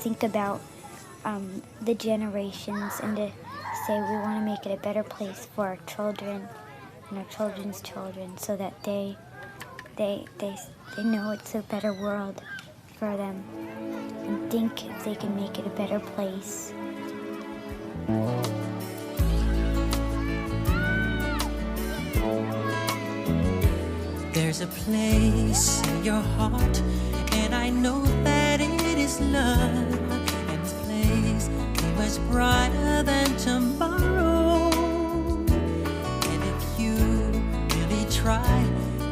think about the generations and to say we want to make it a better place for our children and our children's children, so that they know it's a better world for them and think if they can make it a better place. There's a place in your heart, and I know that it is love. And this place is much brighter than tomorrow. And if you really try,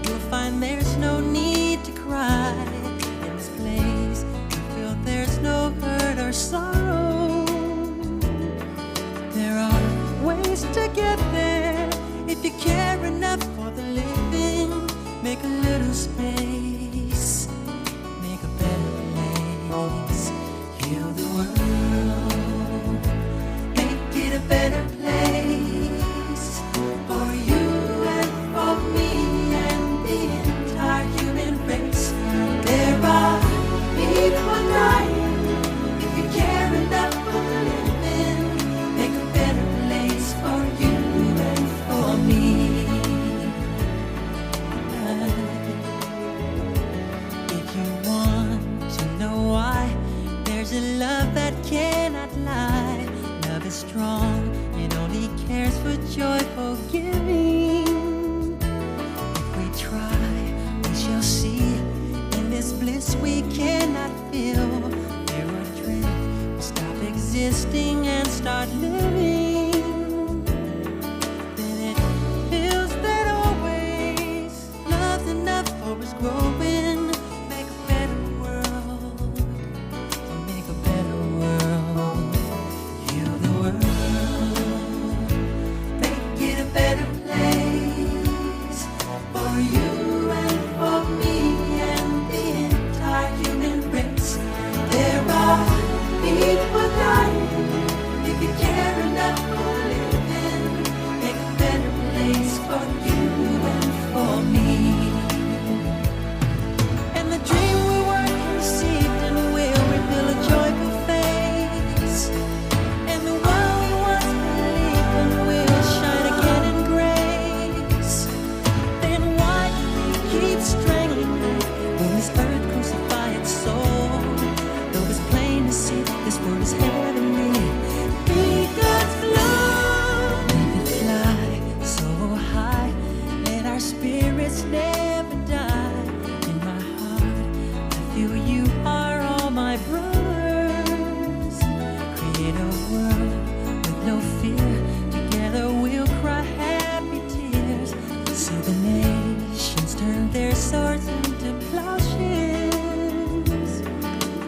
you'll find there's no need to cry. In this place, you feel there's no hurt or sorrow. There are ways to get there if you care enough for the living. Make a little space, make a better place. Heal the world, make it a better place for you and for me and the entire human race. There are people dying. If you care enough for the living, make a better place for you and for me. If you want to know why, there's a love that cannot lie. Love is strong, it only cares for joyful giving. If we try, we shall see. In this bliss we cannot feel. There are dreams, we stop existing and start living. Then it feels that always love's enough for us growing. Make a better world, make a better world. Heal the world, make it a better place for you and for me and the entire human race. There are people dying. If you care enough for living, make a better place for you and for me. And the dream we weren't received and will reveal a joyful face. And the world we once believed in will shine again in grace. Then why do we keep strangling when this earth crucifies its soul? Though it's plain to see this world is heavenly. Be God's love. Let it fly so high. Let our spirits never die. In my heart, I feel you are all my brothers. Create a world with no fear. Together we'll cry happy tears. See the nations turn their swords into plowshares.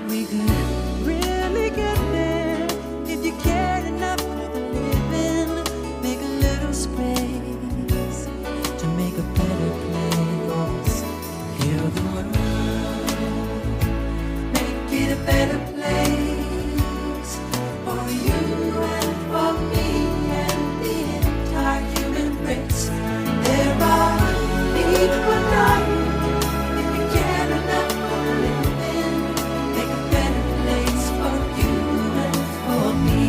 We could really get there if you cared enough for the living. Make a little space to make a better place. Heal the world, make it a better place for you and for me and the entire human race. There are people dying. If you care enough for the living, make a better place for you and for me.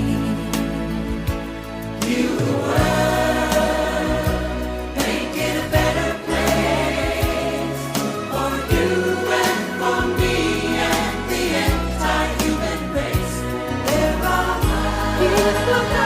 Heal the world, make it a better place for you and for me and the entire human race. There are people dying.